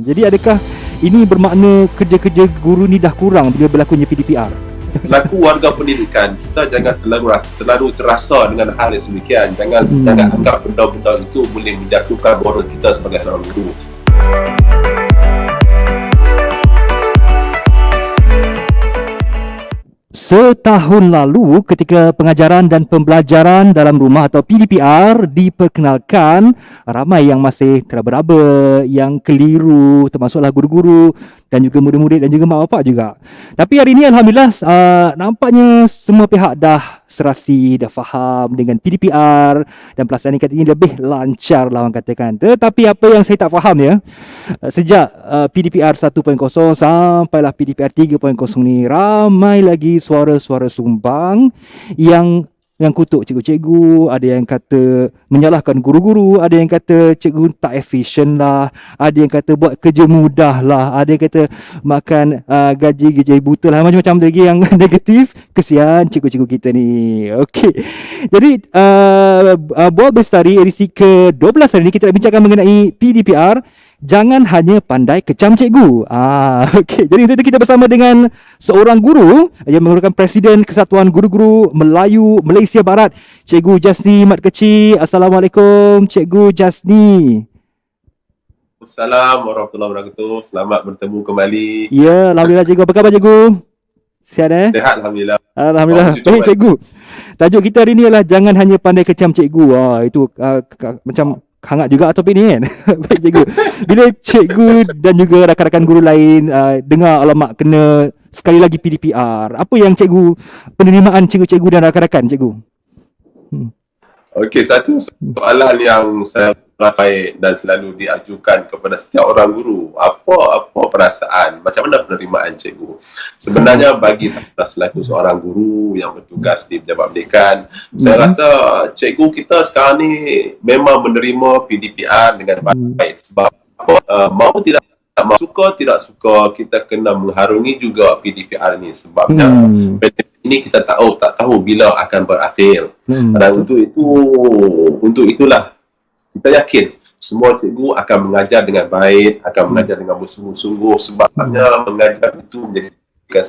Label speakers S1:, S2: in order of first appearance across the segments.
S1: Jadi adakah ini bermakna kerja-kerja guru ni dah kurang bila berlakunya PDPR?
S2: Selaku warga pendidikan, kita jangan terlalu terasa dengan hal yang semikian. Jangan anggap benda-benda itu boleh menjatuhkan moral kita sebagai seorang guru.
S1: Setahun lalu ketika pengajaran dan pembelajaran dalam rumah atau PDPR diperkenalkan, ramai yang masih teraba-raba, yang keliru, termasuklah guru-guru dan juga murid-murid dan juga mak bapak juga. Tapi hari ini Alhamdulillah nampaknya semua pihak dah serasi, dah faham dengan PDPR dan pelaksanaan ini lebih lancar lah orang katakan. Tetapi apa yang saya tak faham ya, sejak PDPR 1.0 sampailah PDPR 3.0 ni, ramai lagi suara-suara sumbang yang kutuk cikgu-cikgu, ada yang kata menyalahkan guru-guru, ada yang kata cikgu tak efisien lah, ada yang kata buat kerja mudah lah, ada yang kata makan gaji buta lah, macam-macam lagi yang negatif. Kesian cikgu-cikgu kita ni. Okey. Jadi Buah Bestari edisi ke-12 hari ni kita nak bincangkan mengenai PDPR. Jangan hanya pandai kecam cikgu. Okey. Jadi untuk itu kita bersama dengan seorang guru yang merupakan Presiden Kesatuan Guru-Guru Melayu Malaysia Barat, Cikgu Jasni Mat Kecil. Assalamualaikum Cikgu Jasni.
S2: Assalamualaikum warahmatullahi wabarakatuh. Selamat bertemu kembali.
S1: Ya, Alhamdulillah Cikgu. Apa khabar Cikgu? Sihat
S2: Sihat Alhamdulillah.
S1: Alhamdulillah. Baik Cikgu. Tajuk kita hari ni adalah jangan hanya pandai kecam cikgu. Itu macam hangat juga topik ni kan. Baik Cikgu. Bila cikgu dan juga rakan-rakan guru lain dengar alamak kena sekali lagi PDPR, apa yang cikgu, penerimaan cikgu-cikgu dan rakan-rakan cikgu?
S2: Okey, satu soalan yang saya ramai dan selalu diajukan kepada setiap orang guru, apa perasaan, macam mana penerimaan cikgu? Sebenarnya bagi saya selaku seorang guru yang bertugas di Pejabat Pendidikan, saya rasa cikgu kita sekarang ni memang menerima PDPR dengan baik. Sebab mau tidak suka tidak suka, kita kena mengharungi juga PDPR ni. Sebabnya ini kita tak tahu bila akan berakhir. Dan untuk itulah kita yakin semua cikgu akan mengajar dengan baik, akan mengajar dengan bersungguh-sungguh, sebabnya mengajar itu menjadi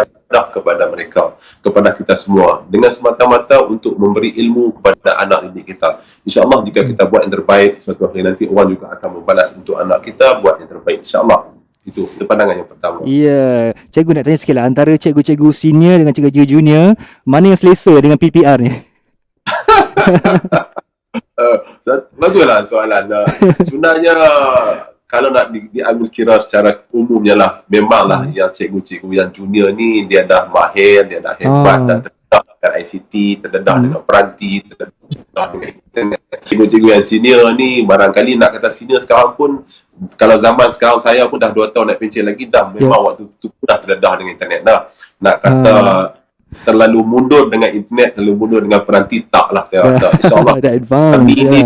S2: sedekah kepada mereka, kepada kita semua, dengan semata-mata untuk memberi ilmu kepada anak didik kita. InsyaAllah jika kita buat yang terbaik, suatu hari nanti orang juga akan membalas untuk anak kita buat yang terbaik, insyaAllah. Itu pandangan yang pertama.
S1: Ya, cikgu nak tanya sikit lah, antara cikgu-cikgu senior dengan cikgu-cikgu junior, mana yang selesa dengan PDPR ni?
S2: Baguslah soalan. Sebenarnya kalau nak diambil kira secara umumnya lah, memanglah yang cikgu-cikgu yang junior ni dia dah mahir, dia dah hebat, dah terdedah dengan ICT, terdedah dengan peranti, terdedah dengan internet. Cikgu-cikgu yang senior ni, barangkali nak kata senior sekarang pun, kalau zaman sekarang saya pun dah 2 tahun nak pencen lagi, dah memang waktu tu pun dah terdedah dengan internet dah. Nak kata terlalu mundur dengan internet, terlalu mundur dengan peranti, tak lah saya rasa. InsyaAllah kami ini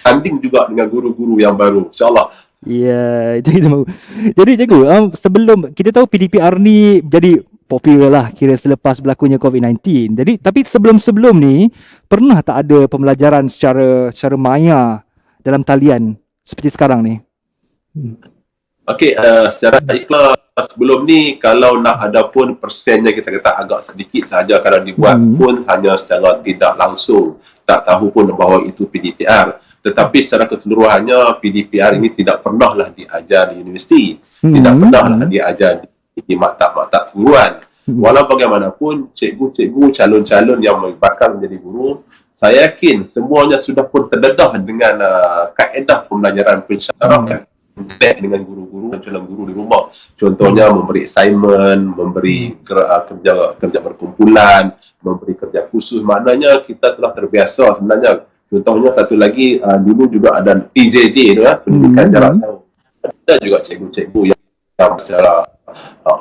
S2: tanding juga dengan guru-guru yang baru, insyaAllah.
S1: Ya, itu kita mahu. Jadi cikgu, sebelum kita tahu PDPR ni jadi popular lah kira selepas berlakunya COVID-19. Jadi tapi sebelum ni pernah tak ada pembelajaran secara maya dalam talian seperti sekarang ni?
S2: Okey, secara ikhlas sebelum ni kalau nak ada pun persennya kita kata agak sedikit sahaja, kalau dibuat pun hanya secara tidak langsung, tak tahu pun bahawa itu PDPR. Tetapi secara keseluruhannya PDPR ini tidak pernahlah diajar di universiti, tidak pernahlah diajar di maktab-maktab guruan. Walau bagaimanapun cikgu-cikgu calon-calon yang bakal menjadi guru, saya yakin semuanya sudah pun terdedah dengan kaedah pembelajaran pensyarakat dengan guru-guru, calon guru di rumah. Contohnya memberi assignment, memberi kerja berkumpulan, memberi kerja khusus. Maknanya kita telah terbiasa sebenarnya. Contohnya satu lagi, dulu juga ada PJJ tu lah, pendidikan jarak jauh. Ada juga cikgu-cikgu yang secara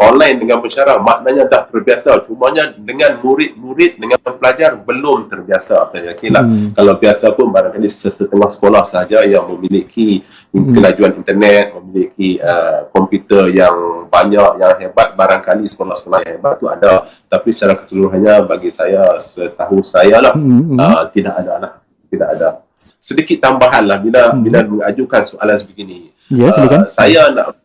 S2: online dengan pensyarah, maknanya dah terbiasa. Cumanya dengan murid-murid, dengan pelajar belum terbiasa. Saya yakin lah. Kalau biasa pun barangkali setengah sekolah sahaja yang memiliki kelajuan internet, memiliki komputer yang banyak, yang hebat. Barangkali sekolah-sekolah yang hebat tu ada. Tapi secara keseluruhannya bagi saya, setahu saya lah, tidak ada. Sedikit tambahan lah bila mengajukan soalan sebegini.
S1: Ya, silakan.
S2: Saya nak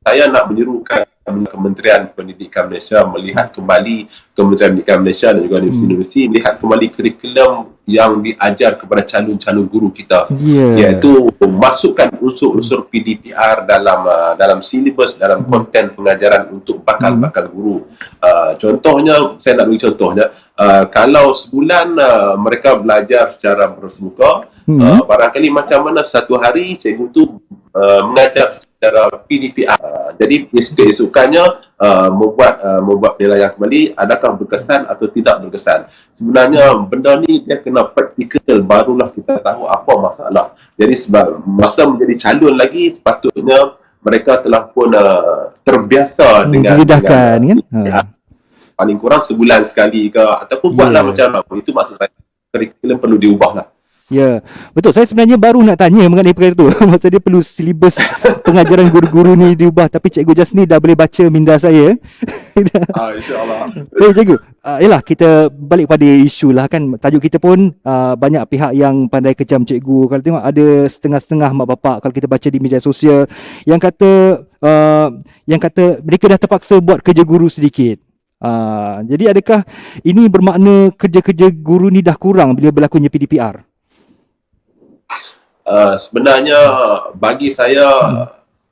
S2: saya nak menyerukan Kementerian Pendidikan Malaysia melihat kembali, Kementerian Pendidikan Malaysia dan juga universiti-universiti melihat kembali kurikulum yang diajar kepada calon-calon guru kita, iaitu masukkan unsur-unsur PDPR dalam silibus, dalam konten pengajaran untuk bakal guru. Contohnya, saya nak bagi contohnya, kalau sebulan mereka belajar secara bersemuka, barangkali macam mana satu hari cikgu tu mengajar secara PDPR. Jadi keesokannya membuat penilaian kembali, adakah berkesan atau tidak berkesan. Sebenarnya benda ni dia kena praktikal, barulah kita tahu apa masalah. Jadi masa menjadi calon lagi, sepatutnya mereka telah pun terbiasa dengan
S1: kan?
S2: Paling kurang sebulan sekali ke, ataupun buatlah macam mana. Itu maksud saya, kurikulum perlu diubah lah.
S1: Ya, betul. Saya sebenarnya baru nak tanya mengenai perkara itu. Maksud dia perlu silibus pengajaran guru-guru ni diubah. Tapi Cikgu Jas ni dah boleh baca minda saya.
S2: InsyaAllah.
S1: Cikgu, yelah, kita balik pada isu lah kan. Tajuk kita pun banyak pihak yang pandai kejam cikgu. Kalau tengok ada setengah-setengah mak bapak, kalau kita baca di media sosial, yang kata mereka dah terpaksa buat kerja guru sedikit. Jadi adakah ini bermakna kerja-kerja guru ni dah kurang bila berlakunya PDPR?
S2: Sebenarnya bagi saya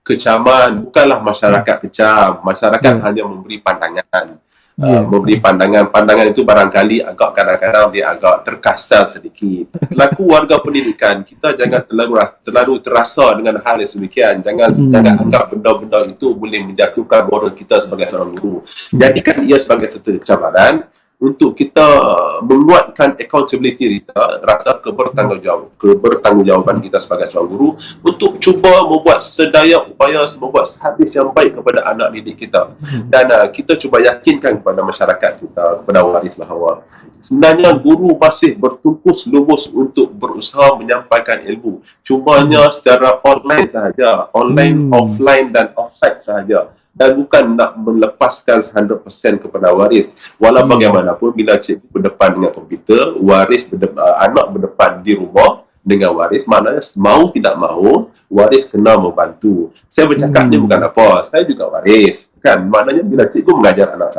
S2: kecaman bukanlah masyarakat kecam. Masyarakat hanya memberi pandangan. Memberi pandangan itu barangkali agak kadang-kadang dia agak terkasar sedikit. Selaku warga pendidikan, kita jangan terlalu terasa dengan hal yang sedemikian. Jangan anggap benda-benda itu boleh menjatuhkan moral kita sebagai seorang guru. Jadikan ia sebagai satu cabaran untuk kita menguatkan accountability kita, rasa kebertanggungjawab kita sebagai seorang guru, untuk cuba membuat sedaya upaya, membuat sehabis yang baik kepada anak didik kita. Dan kita cuba yakinkan kepada masyarakat kita, kepada waris, bahawa sebenarnya guru masih bertumpu lumus untuk berusaha menyampaikan ilmu. Cumanya secara online sahaja, online, offline dan offsite sahaja. Dan bukan nak melepaskan 100% kepada waris. Walau bagaimanapun, bila cikgu berdepan dengan komputer, anak berdepan di rumah dengan waris, maknanya mau tidak mau, waris kena membantu. Saya bercakapnya bukan apa, saya juga waris. Kan? Maknanya bila cikgu mengajar anak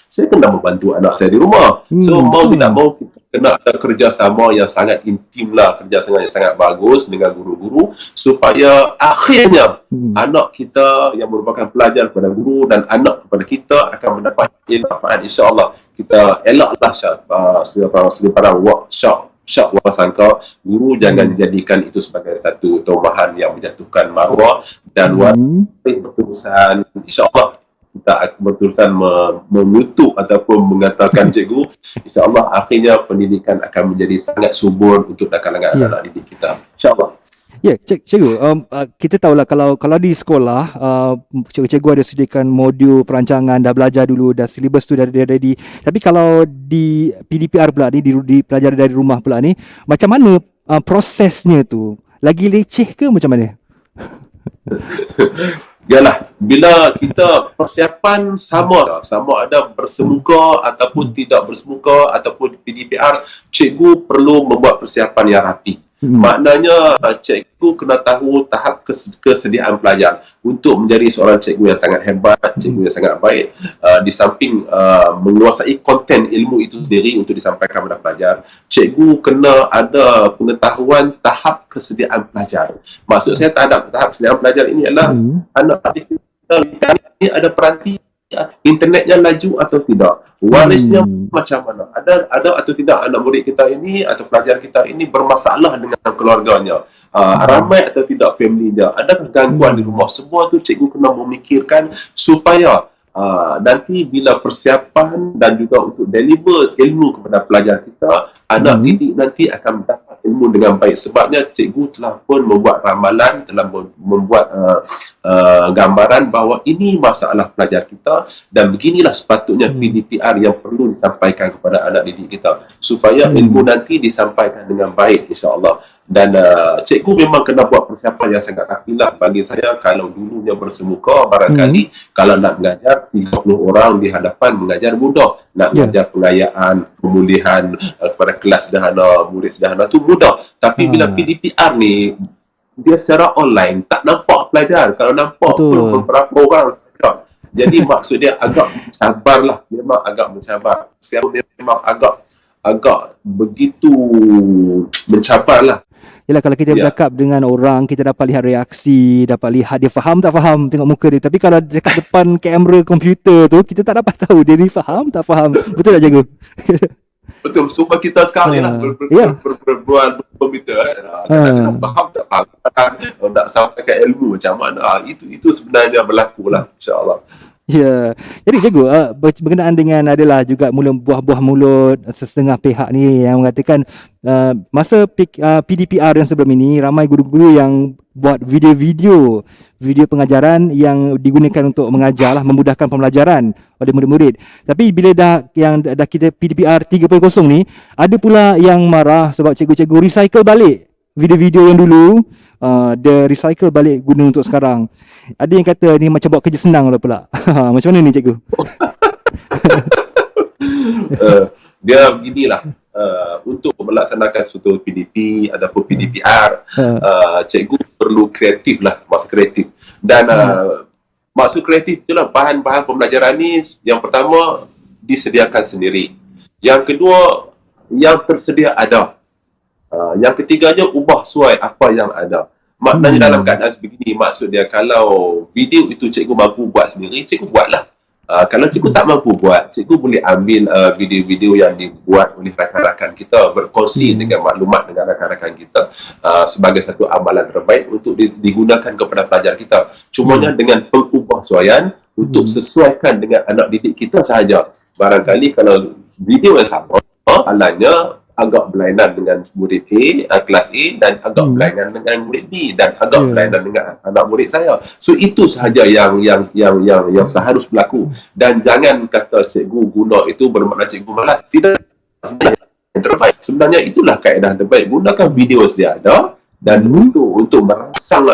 S2: saya kena membantu anak saya di rumah. So, mau tidak mau, kita kena ada kerjasama yang sangat intim lah, kerjasama yang sangat bagus dengan guru-guru, supaya akhirnya anak kita yang merupakan pelajar kepada guru dan anak kepada kita akan mendapat manfaat. InsyaAllah kita elaklah sebarang workshop wasangka. Guru jangan jadikan itu sebagai satu tomahan yang menjatuhkan maruah dan berterusan. InsyaAllah kita akan berterusan mengutuk ataupun mengatakan cikgu. InsyaAllah akhirnya pendidikan akan menjadi sangat subur untuk kalangan anak didik kita. InsyaAllah.
S1: Ya, cikgu, kita tahulah kalau di sekolah, cikgu ada sediakan modul perancangan, dah belajar dulu, dah silibus tu dah ready. Tapi kalau di PDPR pula ni, dipelajari dari rumah pula ni, macam mana prosesnya tu? Lagi leceh ke macam mana?
S2: Yalah, bila kita persiapan sama ada bersemuka ataupun tidak bersemuka ataupun PDPR, cikgu perlu membuat persiapan yang rapi. Maknanya cikgu kena tahu tahap kesediaan pelajar untuk menjadi seorang cikgu yang sangat hebat, cikgu yang sangat baik. Di samping menguasai konten ilmu itu sendiri untuk disampaikan kepada pelajar, cikgu kena ada pengetahuan tahap kesediaan pelajar. Maksud saya tahap kesediaan pelajar ini adalah anak kita ini ada peranti internetnya laju atau tidak, warisnya macam mana, ada atau tidak anak murid kita ini atau pelajar kita ini bermasalah dengan keluarganya, ramai atau tidak family dia, adakah gangguan di rumah. Semua tu cikgu kena memikirkan supaya nanti bila persiapan dan juga untuk deliver ilmu kepada pelajar kita, anak didik nanti akan mendapat ilmu dengan baik. Sebabnya cikgu telah pun membuat ramalan, telah membuat gambaran bahawa ini masalah pelajar kita dan beginilah sepatutnya PDPR yang perlu disampaikan kepada anak didik kita supaya ilmu nanti disampaikan dengan baik, insya-Allah. Dan cikgu memang kena buat persiapan yang sangat rapilah. Bagi saya, kalau dulunya bersemuka, barangkali kalau nak mengajar 30 orang di hadapan, mengajar mudah. Nak mengajar pengayaan, pemulihan kepada kelas sederhana, murid sederhana tu mudah. Tapi bila PDPR ni dia secara online tak nampak pelajar. Kalau nampak pun
S1: Betul.
S2: beberapa orang cakap. Jadi maksud dia agak mencabarlah, memang agak mencabar. Siapa memang agak begitu mencabarlah.
S1: Yalah, kalau kita
S2: Ya,
S1: bercakap dengan orang, kita dapat lihat reaksi, dapat lihat dia faham tak faham tengok muka dia. Tapi kalau dia cakap depan kamera komputer tu, kita tak dapat tahu dia ni faham tak faham. Betul tak, Cikgu?
S2: betul. Semua kita sekarang ni lah
S1: Ya.
S2: berbual komputer. Kadang-kadang
S1: Ha.
S2: faham tak faham. Nak sampaikan ilmu macam mana. Itu sebenarnya berlaku lah, insyaAllah.
S1: Ya, jadi cikgu, berkenaan dengan adalah juga buah-buah mulut setengah pihak ni yang mengatakan masa PDPR yang sebelum ini ramai guru-guru yang buat video pengajaran yang digunakan untuk mengajar lah, memudahkan pembelajaran oleh murid-murid. Tapi bila dah kita PDPR 3.0 ni, ada pula yang marah sebab cikgu-cikgu recycle balik video-video yang dulu, dia recycle balik guna untuk sekarang. Ada yang kata ni macam buat kerja senang lah pula. Macam mana ni, cikgu?
S2: Dia beginilah, untuk melaksanakan suatu PDP ataupun PDPR, cikgu perlu kreatif lah, maksud kreatif. Dan maksud kreatif itulah bahan-bahan pembelajaran ni, yang pertama disediakan sendiri, yang kedua yang tersedia ada, yang ketiganya ubah sesuai apa yang ada. Maknanya dalam keadaan sebegini, maksud dia kalau video itu cikgu mampu buat sendiri, cikgu buatlah. Kalau cikgu tak mampu buat, cikgu boleh ambil video-video yang dibuat oleh rakan-rakan kita, berkongsi dengan maklumat dengan rakan-rakan kita sebagai satu amalan terbaik untuk digunakan kepada pelajar kita. Cumanya dengan pengubahsuaian untuk sesuaikan dengan anak didik kita sahaja. Barangkali kalau video yang sama, alanya agak berlainan dengan murid A, kelas A, dan agak berlainan dengan murid B, dan agak berlainan dengan anak murid saya. So itu sahaja yang seharus berlaku. Dan jangan kata cikgu guna itu bermakna cikgu malas. Tidak, sebenarnya yang terbaik. Sebenarnya itulah kaedah terbaik. Gunakan video yang sedia ada, dan untuk merangsang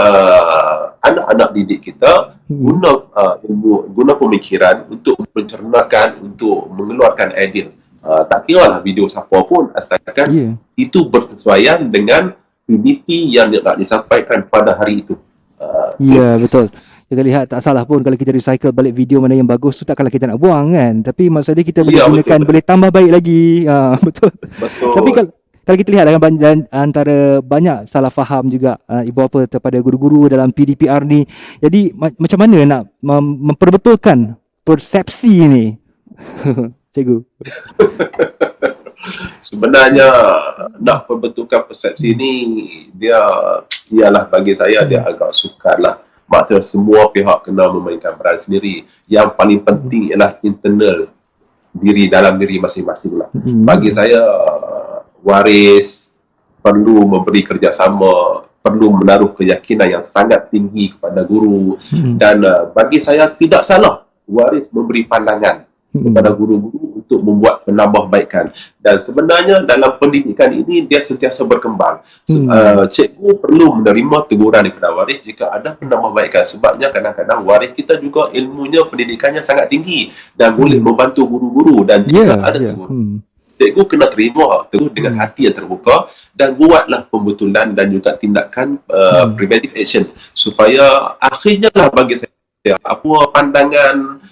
S2: anak-anak didik kita guna ilmu, guna pemikiran untuk mencernakan, untuk mengeluarkan idea. Tak kira lah video siapa pun, asalkan itu bersesuaian dengan PDP yang nak disampaikan pada hari itu.
S1: Ya, betul. Kita lihat tak salah pun kalau kita recycle balik video mana yang bagus tu, takkanlah kita nak buang kan. Tapi maksudnya kita boleh gunakan, betul. Boleh tambah baik lagi. Betul. Tapi kalau kita lihat antara banyak salah faham juga ibu bapa kepada guru-guru dalam PDPR ni. Jadi macam mana nak memperbetulkan persepsi ni? Cikgu.
S2: Sebenarnya nak perbetulkan persepsi ni, dia ialah bagi saya dia agak sukar lah. Maksudnya semua pihak kena memainkan peran sendiri. Yang paling penting ialah internal dalam diri masing-masing lah. Bagi saya, waris perlu memberi kerjasama, perlu menaruh keyakinan yang sangat tinggi kepada guru. Dan bagi saya tidak salah waris memberi pandangan kepada guru-guru untuk membuat penambahbaikan. Dan sebenarnya dalam pendidikan ini dia sentiasa berkembang. Cikgu perlu menerima teguran daripada waris jika ada penambahbaikan, sebabnya kadang-kadang waris kita juga ilmunya, pendidikannya sangat tinggi dan boleh membantu guru-guru. Dan jika ada teguran, cikgu kena terima teguran dengan hati yang terbuka dan buatlah pembetulan dan juga tindakan preventive action, supaya akhirnya lah bagi saya apa pandangan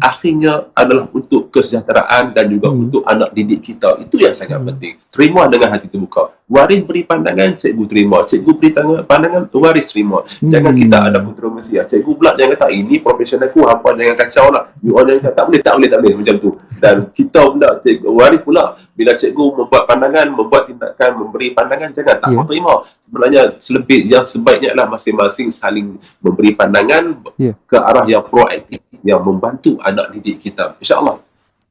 S2: akhirnya adalah untuk kesejahteraan dan juga untuk anak didik kita. Itu yang sangat penting. Terima dengan hati terbuka. Waris beri pandangan, cikgu terima. Cikgu beri pandangan, waris terima. Jangan kita ada kontroversi. Cikgu pula jangan kata ini profesionalku, apa jangan kacau lah. You all jangan kata tak boleh macam tu. Dan kita pula waris pula bila cikgu membuat pandangan, membuat tindakan, memberi pandangan, jangan tak terima. Sebenarnya yang sebaiknya adalah masing-masing saling memberi pandangan ke arah yang proaktif, yang membantu anak didik kita, insya-Allah.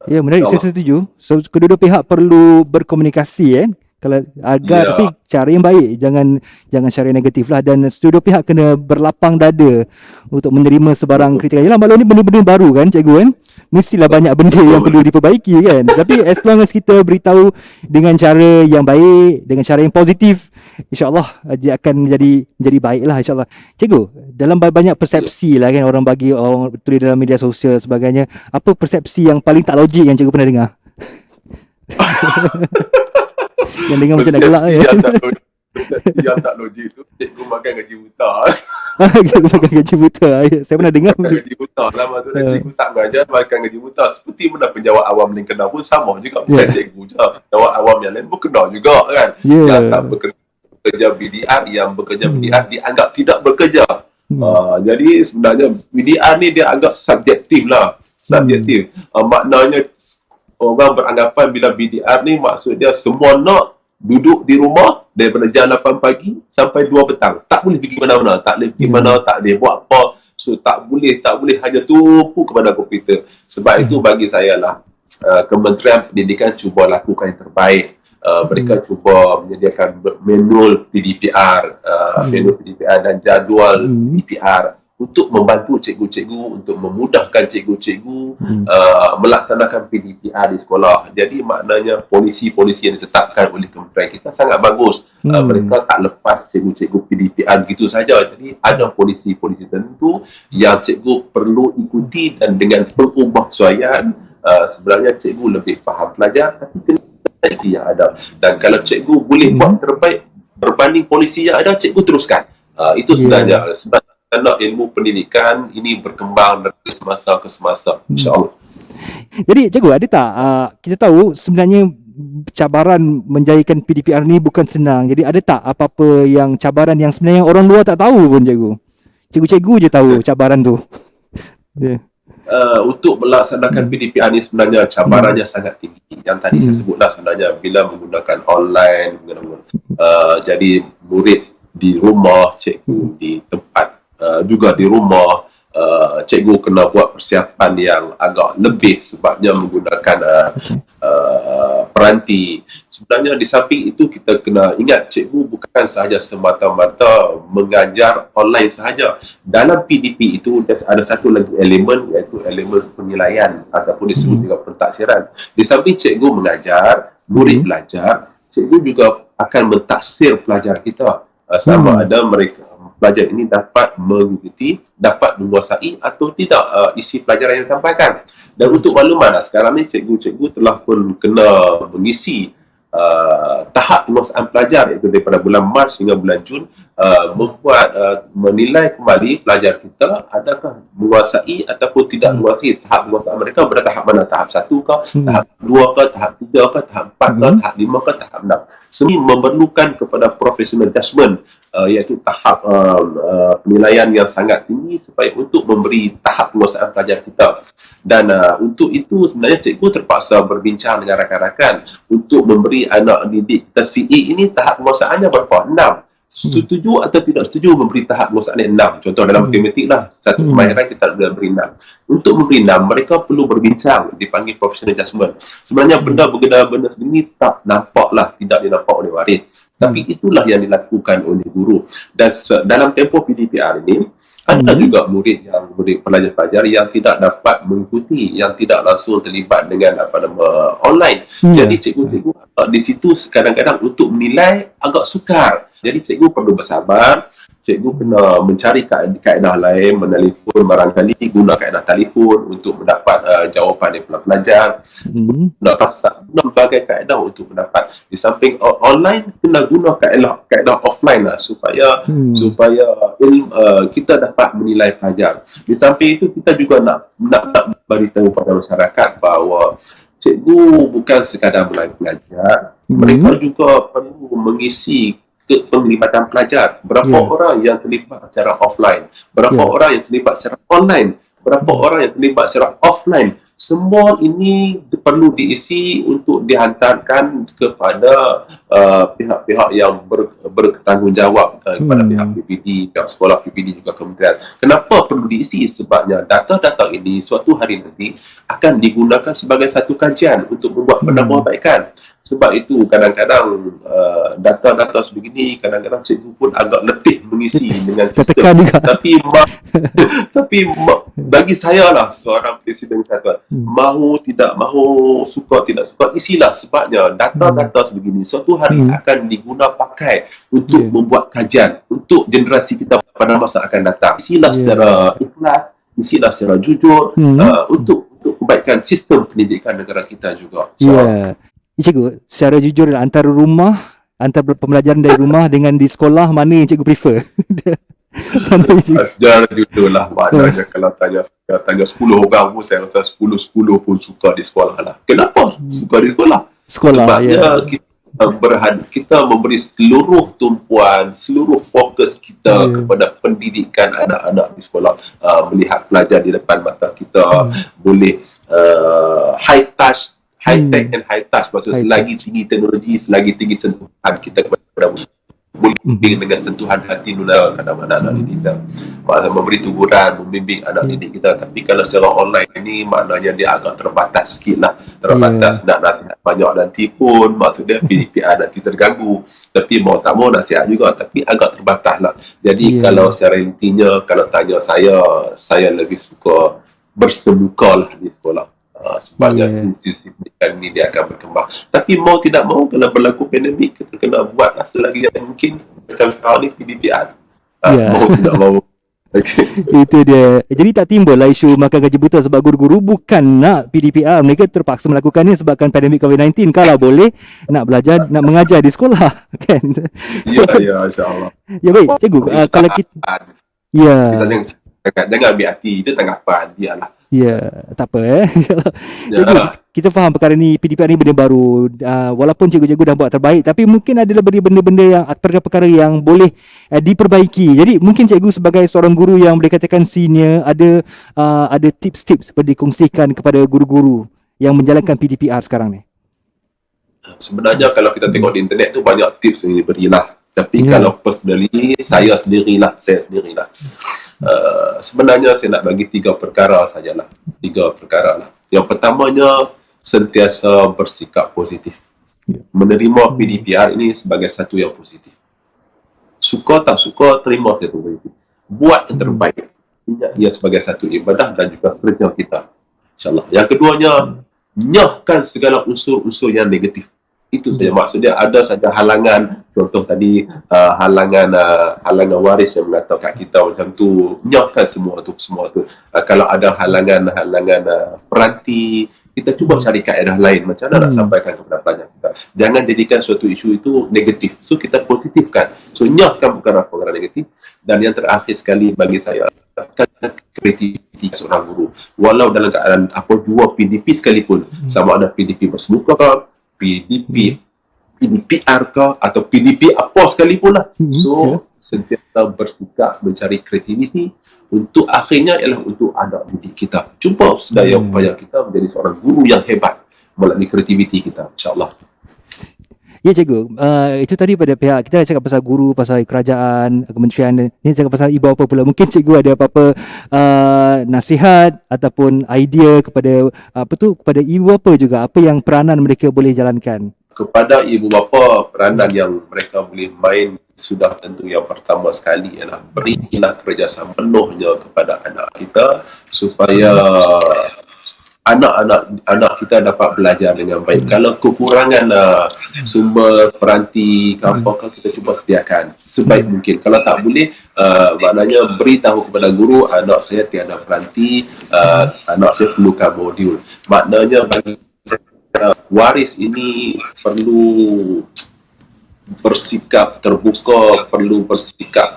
S1: Ya, menarik. Saya setuju. So, kedua-dua pihak perlu berkomunikasi kalau agar tapi cara yang baik, jangan cara yang negatif lah. Dan kedua pihak kena berlapang dada untuk menerima sebarang kritikan. Yalah, maklum ni benda-benda baru kan, cikgu kan. Mestilah banyak benda yang perlu diperbaiki kan. Tapi as long as kita beritahu dengan cara yang baik, dengan cara yang positif, insya-Allah dia akan menjadi baiklah, insya-Allah. Cikgu, dalam banyak persepsi lah kan, orang tulis dalam media sosial sebagainya. Apa persepsi yang paling tak logik yang cikgu pernah dengar? Yang dengar macam nak gelak
S2: yang tak logik tu, cikgu makan gaji buta.
S1: Kita makan gaji buta. Ya, saya pernah dengar.
S2: Makan gaji buta lah, maksudnya cikgu tak mengajar makan gaji buta. Seperti mana penjawat awam yang kena pun sama juga, bukan cikgu je. Penjawat awam yang lain pun kena juga kan. Yang tak bekerja BDR, yang bekerja BDR dianggap tidak bekerja. Jadi sebenarnya BDR ni dia agak subjektif lah. Subjektif. Maknanya orang beranggapan bila BDR ni maksud dia semua nak duduk di rumah daripada jam 8 pagi sampai 2 petang. Tak boleh pergi mana-mana, tak boleh pergi mana, tak boleh buat apa. So tak boleh hanya tumpu kepada komputer. Sebab itu bagi saya lah, Kementerian Pendidikan cuba lakukan yang terbaik. Mereka cuba menyediakan manual PDPR, manual PDPR dan jadual PDPR untuk membantu cikgu-cikgu, untuk memudahkan cikgu-cikgu melaksanakan PDPR di sekolah. Jadi maknanya polisi-polisi yang ditetapkan oleh kementerian kita sangat bagus. Mereka tak lepas cikgu-cikgu PDPR begitu saja. Jadi ada polisi-polisi tertentu yang cikgu perlu ikuti, dan dengan pengubahsuaian sebenarnya cikgu lebih faham pelajar, tapi kena yang ada. Dan kalau cikgu boleh buat terbaik berbanding polisi yang ada, cikgu teruskan. Itu sebenarnya sebab kerana ilmu pendidikan ini berkembang dari semasa ke semasa, insya-Allah.
S1: Jadi cikgu, ada tak kita tahu sebenarnya cabaran menjayakan PDPR ni bukan senang. Jadi ada tak apa-apa yang cabaran yang sebenarnya orang luar tak tahu pun cikgu? Cikgu-cikgu je tahu cabaran tu.
S2: Untuk melaksanakan PDPR ni sebenarnya cabarannya sangat tinggi. Yang tadi saya sebutlah sebenarnya bila menggunakan online, jadi murid di rumah, cikgu di tempat juga di rumah, cikgu kena buat persiapan yang agak lebih sebabnya menggunakan peranti. Sebenarnya di samping itu kita kena ingat cikgu bukan sahaja semata-mata mengajar online sahaja. Dalam PDP itu ada satu lagi elemen, iaitu elemen penilaian ataupun disebut juga pentaksiran. Di samping cikgu mengajar, murid belajar, cikgu juga akan mentaksir pelajar kita. Sama ada mereka pelajar ini dapat mengikuti, dapat menguasai atau tidak isi pelajaran yang disampaikan. Dan untuk makluman, sekarang ni cikgu-cikgu telah pun kena mengisi tahap penguasaan pelajar, iaitu daripada bulan Mac hingga bulan Jun, menilai kembali pelajar kita adakah menguasai ataupun tidak menguasai tahap penguasaan mereka pada tahap mana, tahap 1 ke, tahap 2 ke, tahap 3 ke, tahap 4 ke, tahap 5 ke, tahap 6. Semua memerlukan kepada professional judgment, iaitu tahap penilaian yang sangat tinggi supaya untuk memberi tahap penguasaan pelajar kita. Dan untuk itu sebenarnya cikgu terpaksa berbincang dengan rakan-rakan untuk memberi anak didik kita CE ini tahap penguasaannya berapa? 6. Setuju atau tidak setuju memberi tahap penguasaan 6. Contoh dalam matematik lah, satu kemahiran kita boleh beri 6. Untuk memberi 6, mereka perlu berbincang, dipanggil professional judgment. Sebenarnya benda begini tak nampak lah, tidak dinampak oleh waris. Tapi itulah yang dilakukan oleh guru. Dan dalam tempoh PDPR ini, ada juga murid pelajar-pelajar yang tidak dapat mengikuti, yang tidak langsung terlibat dengan online. Jadi cikgu-cikgu di situ kadang-kadang untuk menilai agak sukar. Jadi cikgu perlu bersabar, cikgu kena mencari kaedah lain, menelefon barangkali, guna kaedah telefon untuk mendapat jawapan daripada pelajar, nak pasang berbagai kaedah untuk mendapat. Di samping online, kena guna kaedah offline lah supaya kita dapat menilai pelajar. Di samping itu kita juga nak beritahu kepada masyarakat bahawa cikgu bukan sekadar mengajar, mereka juga perlu mengisi penglibatan pelajar. Berapa orang yang terlibat secara offline, berapa orang yang terlibat secara online, berapa orang yang terlibat secara offline. Semua ini perlu diisi untuk dihantarkan kepada pihak-pihak yang bertanggungjawab, kepada pihak PPD, pihak sekolah PPD juga kementerian. Kenapa perlu diisi? Sebabnya data-data ini suatu hari nanti akan digunakan sebagai satu kajian untuk membuat penambahbaikan. Sebab itu kadang-kadang data-data sebegini, kadang-kadang cikgu pun agak letih mengisi dengan sistem. Tapi bagi saya lah, seorang presiden kesatuan, mahu tidak mahu, suka tidak suka, isilah. Sebabnya data-data sebegini suatu hari akan diguna pakai untuk membuat kajian untuk generasi kita pada masa akan datang. Isilah secara ikhlas, isilah secara jujur, untuk kebaikan sistem pendidikan negara kita juga.
S1: Cikgu, secara jujur antara rumah antara pembelajaran dari rumah dengan di sekolah, mana yang cikgu prefer? Mana yang cikgu?
S2: Sejarah judolah maknanya kalau tanya 10 orang pun saya rasa 10 pun suka di sekolah lah. Kenapa suka di sekolah?
S1: Sekolah,
S2: Sebabnya
S1: ya.
S2: kita memberi seluruh tumpuan, seluruh fokus kita kepada pendidikan anak-anak di sekolah. Melihat pelajar di depan mata kita, boleh high tech and high touch. Maksudnya selagi tinggi teknologi, selagi tinggi sentuhan kita kepada boleh dengan sentuhan hati nurani anak-anak didik kita. Maksudnya memberi teguran, membimbing anak didik kita. Tapi kalau secara online ini maknanya dia agak terbatas sikit lah. Terbatas, nak nasihat banyak nanti pun maksudnya PDPR nanti terganggu. Tapi mau tak mau nasihat juga, tapi agak terbatas lah. Jadi kalau secara intinya, kalau tanya saya lebih suka bersemuka lah di sekolah. Sebabnya institusi pendidikan ini dia akan berkembang. Tapi mau tidak mau, kalau berlaku pandemik, kita kena buatlah selagi yang mungkin. Macam sekarang ni PDPR. Mau tidak mau.
S1: Itu dia. Jadi tak timbul lah isu makan gaji buta sebab guru-guru bukan nak PDPR. Mereka terpaksa melakukannya sebabkan pandemik COVID-19. Kalau boleh, nak belajar, nak mengajar di sekolah. Kan?
S2: Ya, insyaAllah.
S1: Ya baik, cikgu. Kalau kita...
S2: Kita jangan ambil hati. Itu tanggapan. Biarlah.
S1: Ya, tak apa Cikgu, kita faham perkara ni, PDPR ni benda baru. Walaupun cikgu-cikgu dah buat terbaik, tapi mungkin ada benda-benda yang perkara-perkara yang boleh diperbaiki. Jadi mungkin cikgu sebagai seorang guru yang boleh katakan senior, ada tips-tips seperti dikongsikan kepada guru-guru yang menjalankan PDPR sekarang ni.
S2: Sebenarnya kalau kita tengok di internet tu banyak tips yang diberilah. Tapi kalau personally, saya sendirilah. Sebenarnya saya nak bagi 3 perkara sajalah. 3 perkara lah. Yang pertamanya, sentiasa bersikap positif. Menerima PDPR ini sebagai satu yang positif. Suka tak suka, terima satu positif. Buat yang terbaik. Ia sebagai satu ibadah dan juga kerja kita. InsyaAllah. Yang keduanya, nyahkan segala unsur-unsur yang negatif. Itu saja, maksudnya ada saja halangan, contoh tadi halangan waris yang mengatakan kita macam tu, nyahkan semua tu. Kalau ada halangan peranti, kita cuba cari kaedah lain macam mana nak sampaikan kepada pelajar kita. Jangan jadikan suatu isu itu negatif. So kita positifkan. So nyahkan perkara-perkara negatif. Dan yang terakhir sekali bagi saya, kreativiti seorang guru. Walau dalam keadaan apa jua PDP sekalipun, sama ada PDP bersemuka ke, PDPR ke, atau PDP apa sekalipun lah. So, sentiasa bersikap mencari kreativiti untuk akhirnya ialah untuk anak didik kita. Cuba sedaya upaya kita menjadi seorang guru yang hebat melalui kreativiti kita, insyaAllah.
S1: Ya cikgu, itu tadi pada pihak kita cakap pasal guru, pasal kerajaan, kementerian, ni cakap pasal ibu bapa pula. Mungkin cikgu ada apa-apa nasihat ataupun idea kepada kepada ibu bapa juga, apa yang peranan mereka boleh jalankan?
S2: Kepada ibu bapa, peranan yang mereka boleh main sudah tentu yang pertama sekali ialah berilah kerjasama penuhnya kepada anak kita supaya anak kita dapat belajar dengan baik. Kalau kekurangan sumber peranti ke apakah, kita cuba sediakan sebaik mungkin. Kalau tak boleh, maknanya beritahu kepada guru, anak saya tiada peranti, anak saya perlukan modul. Maknanya bagi waris ini perlu bersikap terbuka, perlu bersikap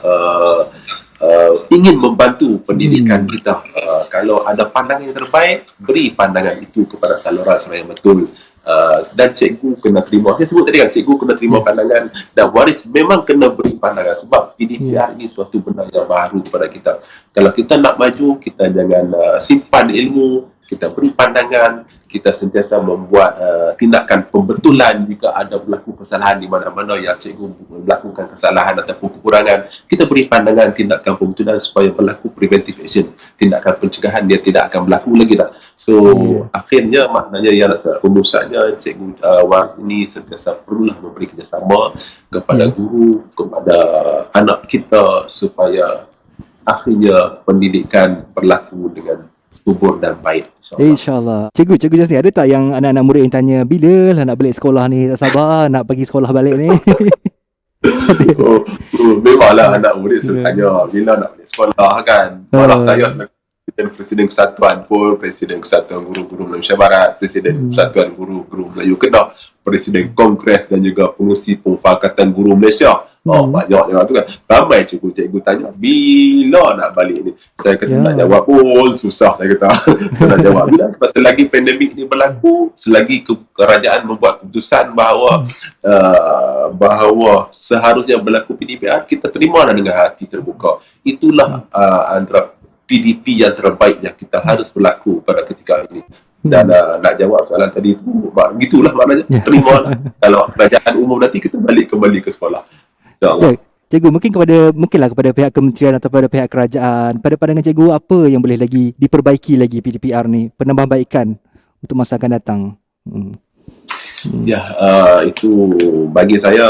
S2: ingin membantu pendidikan kita. Kalau ada pandangan yang terbaik, beri pandangan itu kepada saluran yang betul. Dan cikgu kena terima. Saya sebut tadi kan, cikgu kena terima pandangan, dan waris memang kena beri pandangan sebab PDPR ini suatu benda yang baru kepada kita. Kalau kita nak maju, kita jangan simpan ilmu, kita beri pandangan, kita sentiasa membuat tindakan pembetulan jika ada berlaku kesalahan di mana-mana yang cikgu melakukan kesalahan ataupun kekurangan. Kita beri pandangan tindakan pembetulan supaya berlaku preventive action, tindakan pencegahan dia tidak akan berlaku lagi dah. So akhirnya maknanya yang rumusannya cikgu waris ini sentiasa perlulah memberi kerjasama kepada guru, kepada anak kita supaya akhirnya pendidikan berlaku dengan subur dan baik,
S1: InsyaAllah. Cikgu Jasni, ada tak yang anak-anak murid yang tanya, bila lah nak balik sekolah ni, tak sabar nak pergi sekolah balik ni?
S2: Memanglah anak murid suka tanya bila nak balik sekolah kan. Malah saya sebagai Presiden Kesatuan pun, Presiden Kesatuan Guru-Guru Malaysia Barat, Presiden Persatuan Guru-Guru Melayu Kedah, Presiden Kongres dan juga pengurusi Pemufakatan Guru Malaysia. Banyak tu kan. Ramai cikgu-cikgu tanya, bila nak balik ni? Saya kata nak jawab pun susah, saya kata. Nak jawab bila? Sebab selagi pandemik ni berlaku, selagi kerajaan membuat keputusan bahawa seharusnya berlaku PDPR, kita terimalah dengan hati terbuka. Itulah antara PDP yang terbaik yang kita harus berlaku pada ketika ini. Dan nak jawab soalan tadi tu, begitulah maknanya. Terimalah. Kalau kerajaan umum nanti, kita kembali ke sekolah. InsyaAllah.
S1: Cikgu, mungkinlah kepada pihak kementerian atau pada pihak kerajaan, pada pandangan cikgu, apa yang boleh lagi diperbaiki lagi PDPR ni, penambahbaikan untuk masa akan datang?
S2: Itu bagi saya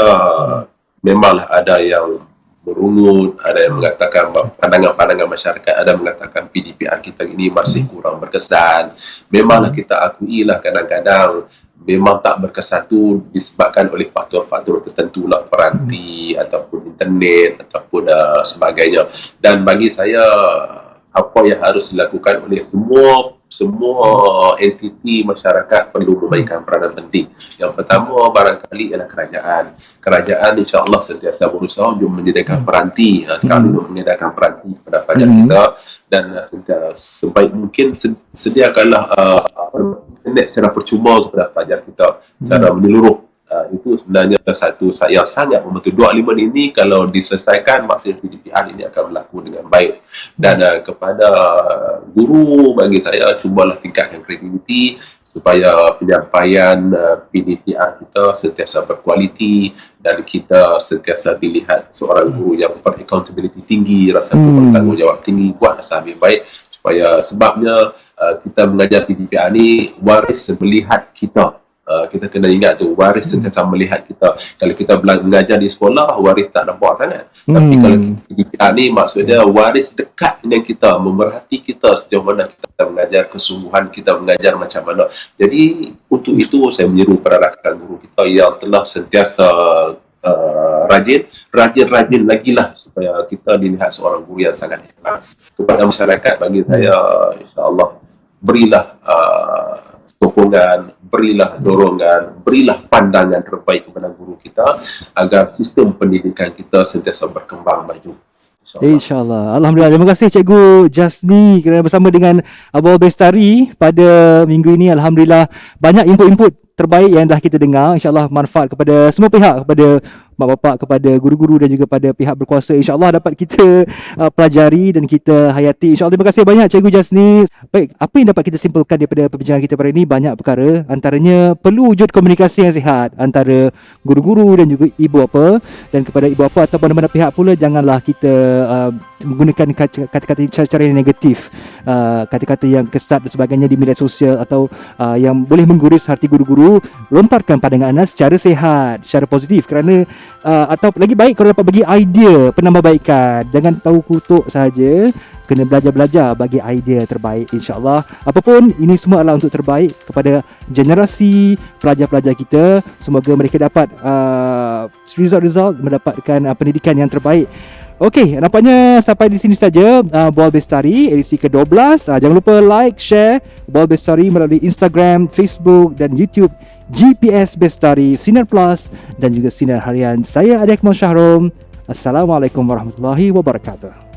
S2: memanglah ada yang berungut, ada yang mengatakan pandangan-pandangan masyarakat, ada yang mengatakan PDPR kita ini masih kurang berkesan. Memanglah kita akuilah kadang-kadang memang tak berkesan tu disebabkan oleh faktor-faktor tertentu lah, peranti ataupun internet ataupun sebagainya. Dan bagi saya, apa yang harus dilakukan oleh semua entiti masyarakat perlu memainkan peranan penting. Yang pertama barangkali ialah kerajaan. Kerajaan insya-Allah sentiasa berusaha untuk menyediakan peranti, sekarang untuk menyediakan peranti kepada pelajar kita, dan sebaik mungkin sediakanlah internet secara percuma kepada pelajar kita secara menyeluruh. Itu sebenarnya satu yang sangat membantu. 2/5 ini kalau diselesaikan, maksud PDPR ini akan berlaku dengan baik. Dan kepada guru, bagi saya cubalah tingkatkan kreativiti supaya penyampaian PDPR kita sentiasa berkualiti dan kita sentiasa dilihat seorang guru yang accountability tinggi, rasa bertanggungjawab tinggi, buat rasa lebih baik. Sebabnya kita mengajar PDPR ni waris melihat kita. Kita kena ingat tu, waris sentiasa melihat kita. Kalau kita mengajar di sekolah, waris tak nampak sangat. Tapi kalau PDPR ni maksudnya waris dekat dengan kita, memerhati kita sejauh mana kita mengajar, kesungguhan kita mengajar macam mana. Jadi untuk itu saya menyeru para rakan guru kita yang telah sentiasa rajin lagi lah supaya kita dilihat seorang guru yang sangat ikhlas. Kepada masyarakat, bagi saya insya-Allah berilah sokongan, berilah dorongan, berilah pandangan terbaik kepada guru kita agar sistem pendidikan kita sentiasa berkembang maju.
S1: InsyaAllah. Alhamdulillah. Terima kasih Cikgu Jasni kerana bersama dengan Abang Bestari pada minggu ini. Alhamdulillah banyak input-input terbaik yang dah kita dengar. InsyaAllah manfaat kepada semua pihak, kepada mak bapak, kepada guru-guru dan juga pada pihak berkuasa. InsyaAllah dapat kita pelajari dan kita hayati. InsyaAllah. Terima kasih banyak Cikgu Jasni. Baik, apa yang dapat kita simpulkan daripada perbincangan kita pada ini? Banyak perkara. Antaranya perlu wujud komunikasi yang sihat antara guru-guru dan juga ibu bapa. Dan kepada ibu bapa atau mana-mana pihak pula, janganlah kita menggunakan kata-kata cara-cara yang negatif, kata-kata yang kesat dan sebagainya di media sosial atau yang boleh mengguris hati guru-guru. Lontarkan pandangan anda secara sihat, secara positif, kerana atau lagi baik kalau dapat bagi idea penambahbaikan. Jangan tahu kutuk sahaja, kena belajar-belajar bagi idea terbaik. InsyaAllah apapun ini semua adalah untuk terbaik kepada generasi pelajar-pelajar kita. Semoga mereka dapat result mendapatkan pendidikan yang terbaik. Okey, nampaknya sampai di sini saja Boal Bestari edisi ke-12. Jangan lupa like, share Boal Bestari melalui Instagram, Facebook dan YouTube GPS Bestari, Sinar Plus dan juga Sinar Harian. Saya Adi Akmal Syahrom. Assalamualaikum warahmatullahi wabarakatuh.